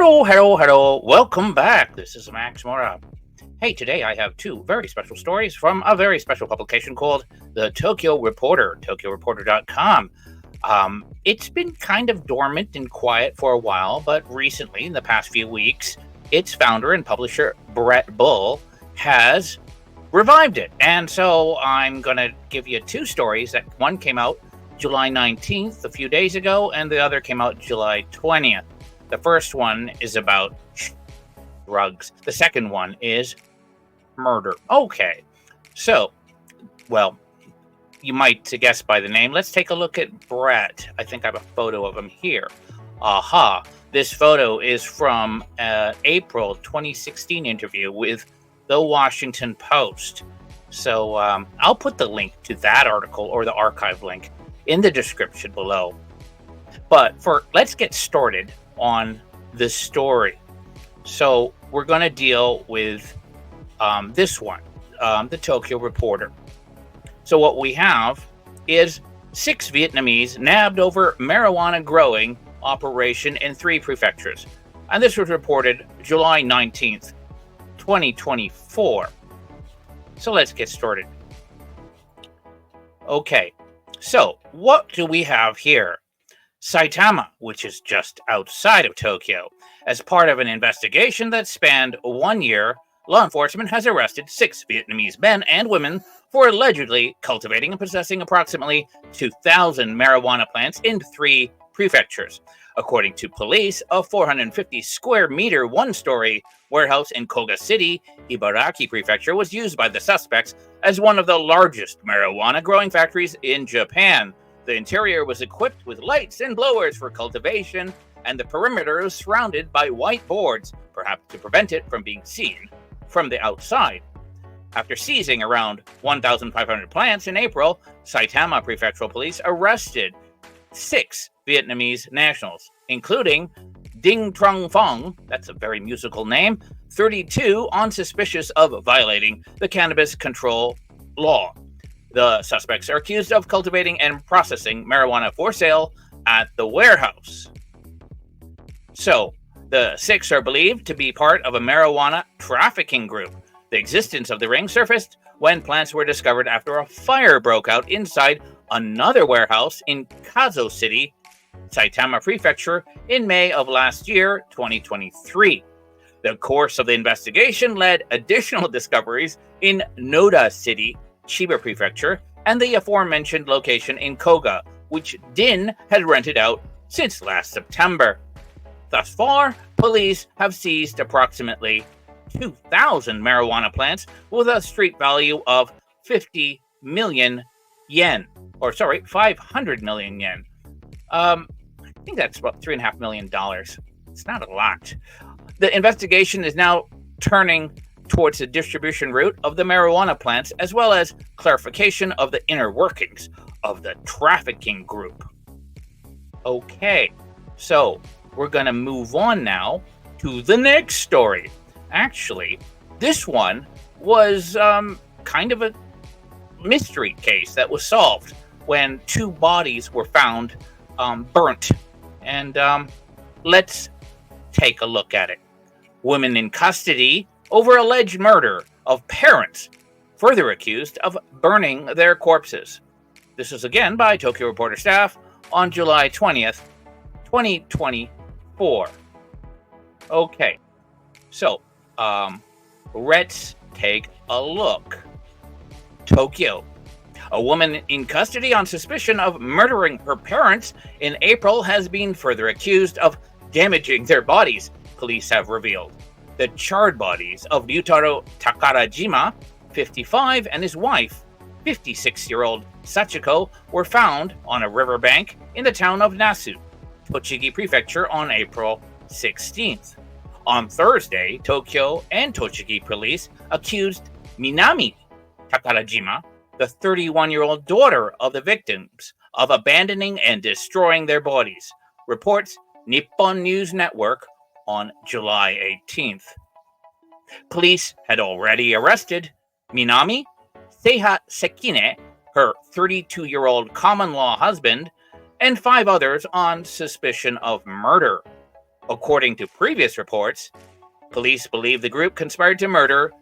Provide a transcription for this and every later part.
Hello. Welcome back. This is Max Mora. Hey, today I have two very special stories from a very special publication called the Tokyo Reporter, tokyoreporter.com. It's been kind of dormant and quiet for a while, but recently, in the past few weeks, its founder and publisher, Brett Bull, has revived it. And so I'm going to give you two stories. That one came out July 19th, a few days ago, and the other came out July 20th. The first one is about drugs. The second one is murder. Okay, so, well, you might guess by the name. Let's take a look at Brett. I think I have a photo of him here. Aha. This photo is from an April 2016 interview with the Washington Post. So I'll put the link to that article or the archive link in the description below. But let's get started on the story. So we're going to deal with this one, the Tokyo Reporter. So what we have is 6 Vietnamese nabbed over marijuana growing operation in 3 prefectures. And this was reported July 19th, 2024. So let's get started. Okay, so what do we have here? SAITAMA, which is just outside of Tokyo. As part of an investigation that spanned 1 year, law enforcement has arrested 6 Vietnamese men and women for allegedly cultivating and possessing approximately 2,000 marijuana plants in 3 prefectures. According to police, a 450 square meter one-story warehouse in Koga City, Ibaraki Prefecture, was used by the suspects as one of the largest marijuana growing factories in Japan. The interior was equipped with lights and blowers for cultivation, and the perimeter was surrounded by white boards, perhaps to prevent it from being seen from the outside. After seizing around 1,500 plants in April, Saitama Prefectural Police arrested 6 Vietnamese nationals, including Ding Trung Phong, that's a very musical name, 32, on suspicious of violating the cannabis control law. The suspects are accused of cultivating and processing marijuana for sale at the warehouse. So, the 6 are believed to be part of a marijuana trafficking group. The existence of the ring surfaced when plants were discovered after a fire broke out inside another warehouse in Koga City, Saitama Prefecture, in May of last year, 2023. The course of the investigation led additional discoveries in Noda City, Chiba Prefecture, and the aforementioned location in Koga, which Din had rented out since last September. Thus far, police have seized approximately 2,000 marijuana plants with a street value of 50 million yen. 500 million yen. I think that's about $3.5 million. It's not a lot. The investigation is now turning towards the distribution route of the marijuana plants, as well as clarification of the inner workings of the trafficking group. Okay, so we're going to move on now to the next story. Actually, this one was kind of a mystery case that was solved when 2 bodies were found burnt. And let's take a look at it. Women in custody over alleged murder of parents, further accused of burning their corpses. This was again by Tokyo Reporter staff on July 20th, 2024. Okay, so let's take a look. Tokyo. A woman in custody on suspicion of murdering her parents in April has been further accused of damaging their bodies, police have revealed. The charred bodies of Ryutaro Takarajima, 55, and his wife, 56-year-old Sachiko, were found on a riverbank in the town of Nasu, Tochigi Prefecture, on April 16th. On Thursday, Tokyo and Tochigi police accused Minami Takarajima, the 31-year-old daughter of the victims, of abandoning and destroying their bodies, reports Nippon News Network on July 18th. Police had already arrested Minami, Seiha Sekine, her 32-year-old common-law husband, and 5 others on suspicion of murder. According to previous reports, police believe the group conspired to murder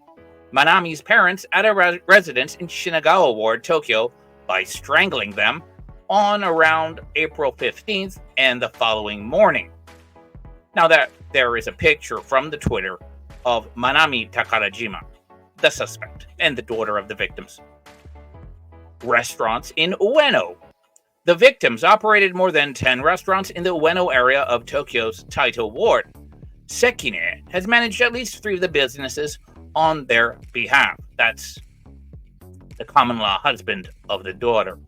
Manami's parents at a residence in Shinagawa Ward, Tokyo, by strangling them on around April 15th and the following morning. Now, there is a picture from the Twitter of Manami Takarajima, the suspect, and the daughter of the victims. Restaurants in Ueno. The victims operated more than 10 restaurants in the Ueno area of Tokyo's Taito Ward. Sekine has managed at least 3 of the businesses on their behalf. That's the common-law husband of the daughter.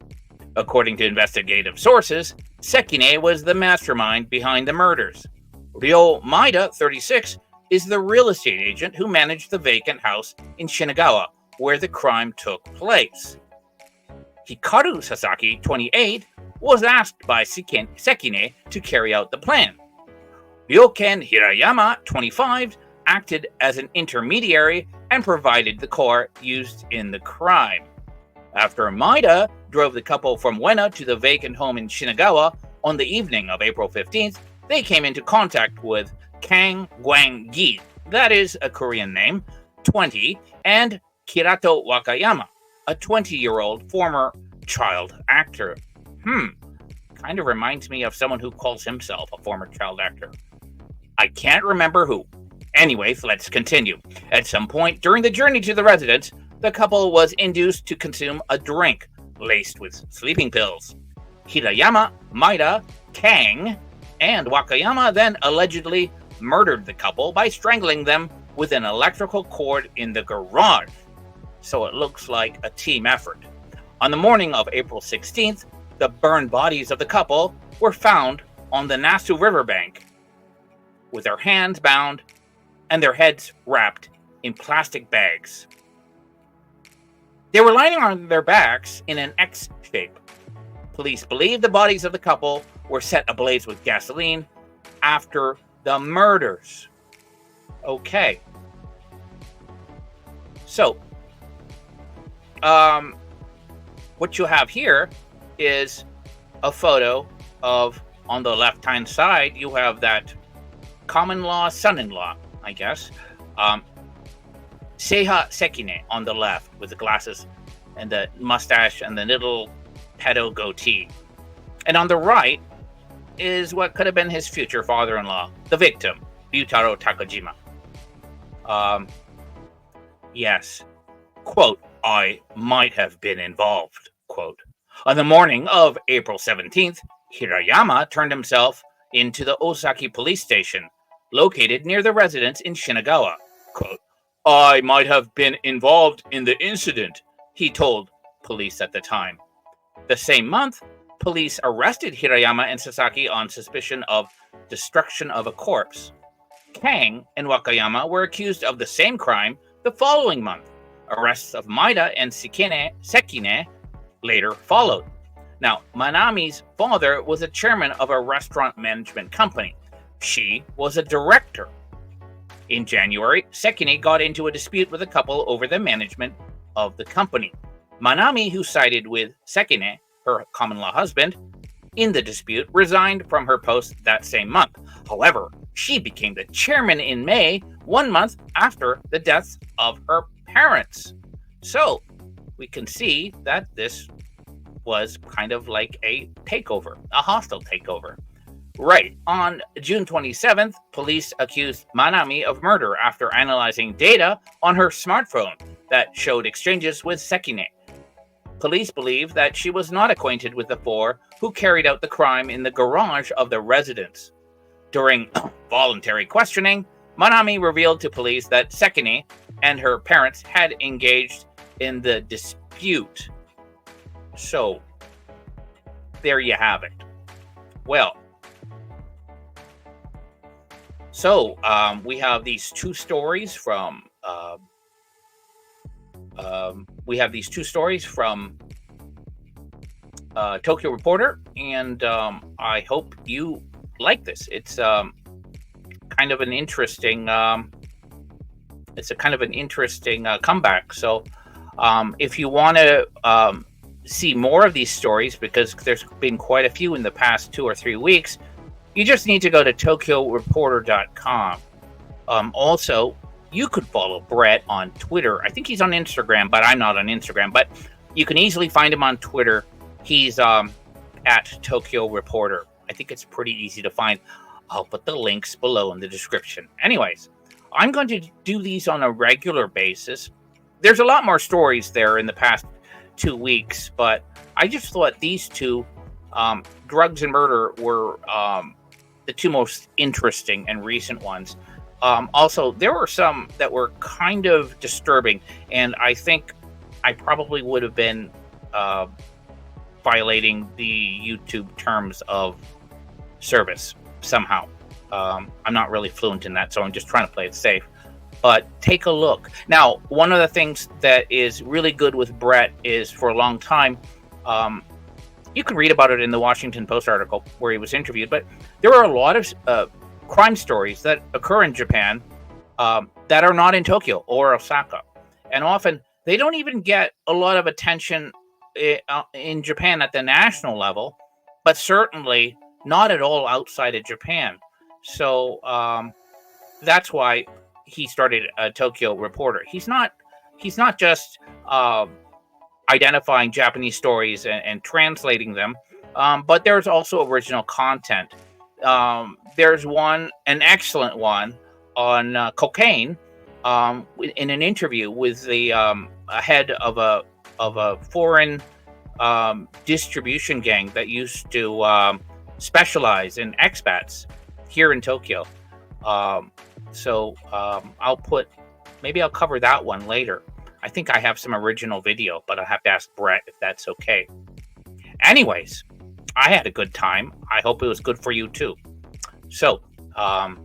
According to investigative sources, Sekine was the mastermind behind the murders. Ryo Maeda, 36, is the real estate agent who managed the vacant house in Shinagawa, where the crime took place. Hikaru Sasaki, 28, was asked by Sekine to carry out the plan. Ryoken Hirayama, 25, acted as an intermediary and provided the car used in the crime. After Maeda drove the couple from Ueno to the vacant home in Shinagawa on the evening of April 15th, they came into contact with Kang Gwang-gi, that is a Korean name, 20, and Kirato Wakayama, a 20-year-old former child actor. Kind of reminds me of someone who calls himself a former child actor. I can't remember who. Anyways, let's continue. At some point during the journey to the residence, the couple was induced to consume a drink laced with sleeping pills. Hirayama, Maeda, Kang, and Wakayama then allegedly murdered the couple by strangling them with an electrical cord in the garage. So it looks like a team effort. On the morning of April 16th, the burned bodies of the couple were found on the Nasu riverbank, with their hands bound and their heads wrapped in plastic bags. They were lying on their backs in an X shape. Police believe the bodies of the couple were set ablaze with gasoline after the murders. Okay. So, what you have here is a photo of, on the left-hand side, you have that common-law son-in-law, I guess. Seiha Sekine on the left with the glasses and the mustache and the little pedo goatee. And on the right is what could have been his future father-in-law, the victim, Ryutaro Takajima. Yes. Quote, I might have been involved. Quote. On the morning of April 17th, Hirayama turned himself into the Osaki police station, located near the residence in Shinagawa. Quote, I might have been involved in the incident, he told police at the time. The same month, police arrested Hirayama and Sasaki on suspicion of destruction of a corpse. Kang and Wakayama were accused of the same crime the following month. Arrests of Maeda and Sekine later followed. Now, Manami's father was a chairman of a restaurant management company. She was a director. In January, Sekine got into a dispute with a couple over the management of the company. Manami, who sided with Sekine, her common-law husband, in the dispute, resigned from her post that same month. However, she became the chairman in May, 1 month after the deaths of her parents. So, we can see that this was kind of like a takeover, a hostile takeover. Right. On June 27th, police accused Manami of murder after analyzing data on her smartphone that showed exchanges with Sekine. Police believe that she was not acquainted with the 4 who carried out the crime in the garage of the residence. During voluntary questioning, Manami revealed to police that Sekine and her parents had engaged in the dispute. So, there you have it. Well, so we have these two stories from Tokyo Reporter, and I hope you like this. It's kind of an interesting. It's a kind of an interesting comeback. So, if you want to see more of these stories, because there's been quite a few in the past 2 or 3 weeks, You just need to go to tokyoreporter.com. Also, you could follow Brett on Twitter. I think he's on Instagram, but I'm not on Instagram. But you can easily find him on Twitter. He's at Tokyo Reporter. I think it's pretty easy to find. I'll put the links below in the description. Anyways, I'm going to do these on a regular basis. There's a lot more stories there in the past 2 weeks, but I just thought these two, drugs and murder, were the two most interesting and recent ones. Also, there were some that were kind of disturbing, and I think I probably would have been violating the YouTube terms of service somehow. I'm not really fluent in that, so I'm just trying to play it safe. But take a look. Now, one of the things that is really good with Brett is, for a long time, you can read about it in the Washington Post article where he was interviewed, but there are a lot of crime stories that occur in Japan that are not in Tokyo or Osaka. And often they don't even get a lot of attention in Japan at the national level, but certainly not at all outside of Japan. So that's why he started a Tokyo Reporter. He's not just identifying Japanese stories and translating them, but there's also original content. There's an excellent one on cocaine, in an interview with the head of a foreign distribution gang that used to specialize in expats here in Tokyo. So maybe I'll cover that one later. I think I have some original video, but I'll have to ask Brett if that's okay. Anyways, I had a good time. I hope it was good for you too. So,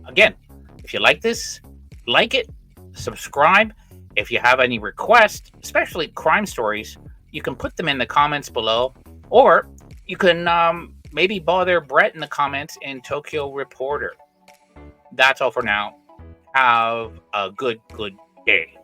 again, if you like this, like it, subscribe. If you have any requests, especially crime stories, you can put them in the comments below, or you can maybe bother Brett in the comments in Tokyo Reporter. That's all for now. Have a good day.